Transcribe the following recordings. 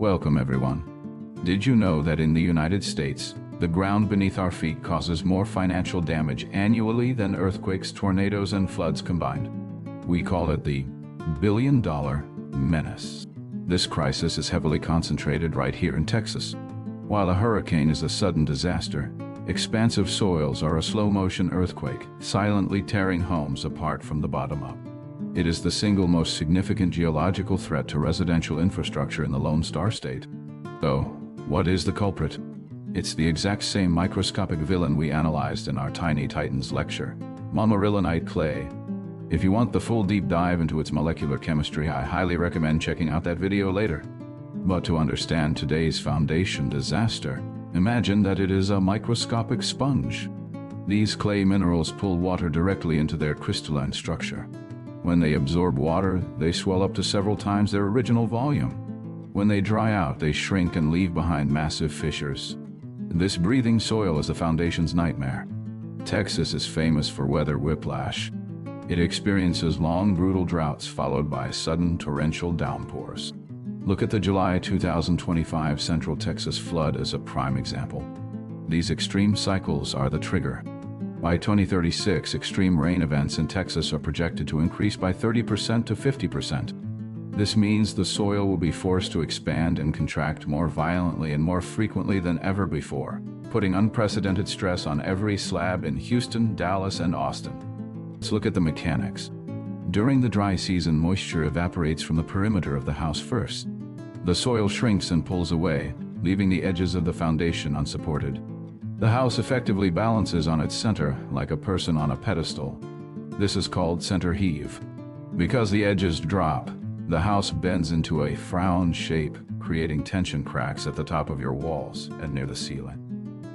Welcome everyone. Did you know that in the United States, the ground beneath our feet causes more financial damage annually than earthquakes, tornadoes, and floods combined? We call it the billion-dollar menace. This crisis is heavily concentrated right here in Texas. While a hurricane is a sudden disaster, expansive soils are a slow-motion earthquake, silently tearing homes apart from the bottom up. It is the single most significant geological threat to residential infrastructure in the Lone Star State. So, what is the culprit? It's the exact same microscopic villain we analyzed in our Tiny Titans lecture, monorillenite clay. If you want the full deep dive into its molecular chemistry, I highly recommend checking out that video later. But to understand today's foundation disaster, imagine that it is a microscopic sponge. These clay minerals pull water directly into their crystalline structure. When they absorb water, they swell up to several times their original volume. When they dry out, they shrink and leave behind massive fissures. This breathing soil is the foundation's nightmare. Texas is famous for weather whiplash. It experiences long, brutal droughts followed by sudden torrential downpours. Look at the July 2025 Central Texas flood as a prime example. These extreme cycles are the trigger. By 2036, extreme rain events in Texas are projected to increase by 30% to 50%. This means the soil will be forced to expand and contract more violently and more frequently than ever before, putting unprecedented stress on every slab in Houston, Dallas, and Austin. Let's look at the mechanics. During the dry season, moisture evaporates from the perimeter of the house first. The soil shrinks and pulls away, leaving the edges of the foundation unsupported. The house effectively balances on its center like a person on a pedestal. This is called center heave. Because the edges drop, the house bends into a frown shape, creating tension cracks at the top of your walls and near the ceiling.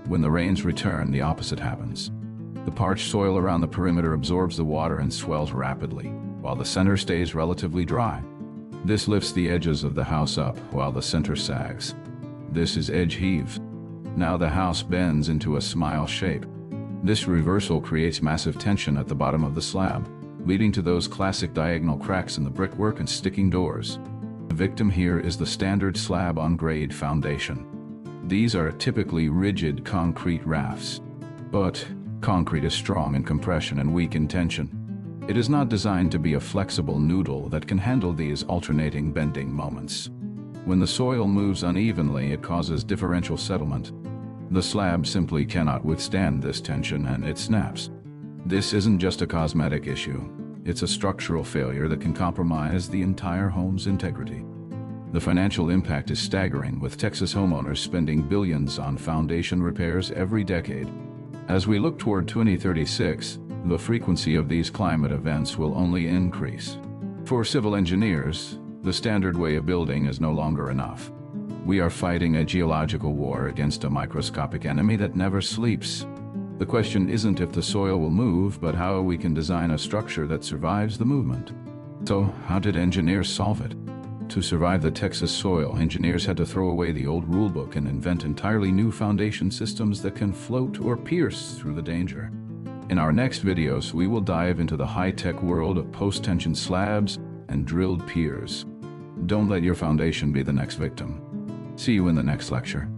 When the rains return, the opposite happens. The parched soil around the perimeter absorbs the water and swells rapidly, while the center stays relatively dry. This lifts the edges of the house up while the center sags. This is edge heave. Now the house bends into a smile shape. This reversal creates massive tension at the bottom of the slab, leading to those classic diagonal cracks in the brickwork and sticking doors. The victim here is the standard slab-on-grade foundation. These are typically rigid concrete rafts. But concrete is strong in compression and weak in tension. It is not designed to be a flexible noodle that can handle these alternating bending moments. When the soil moves unevenly, it causes differential settlement. The slab simply cannot withstand this tension and it snaps. This isn't just a cosmetic issue. It's a structural failure that can compromise the entire home's integrity. The financial impact is staggering, with Texas homeowners spending billions on foundation repairs every decade. As we look toward 2036, the frequency of these climate events will only increase. For civil engineers, the standard way of building is no longer enough. We are fighting a geological war against a microscopic enemy that never sleeps. The question isn't if the soil will move, but how we can design a structure that survives the movement. So, how did engineers solve it? To survive the Texas soil, engineers had to throw away the old rulebook and invent entirely new foundation systems that can float or pierce through the danger. In our next videos, we will dive into the high-tech world of post-tension slabs and drilled piers. Don't let your foundation be the next victim. See you in the next lecture.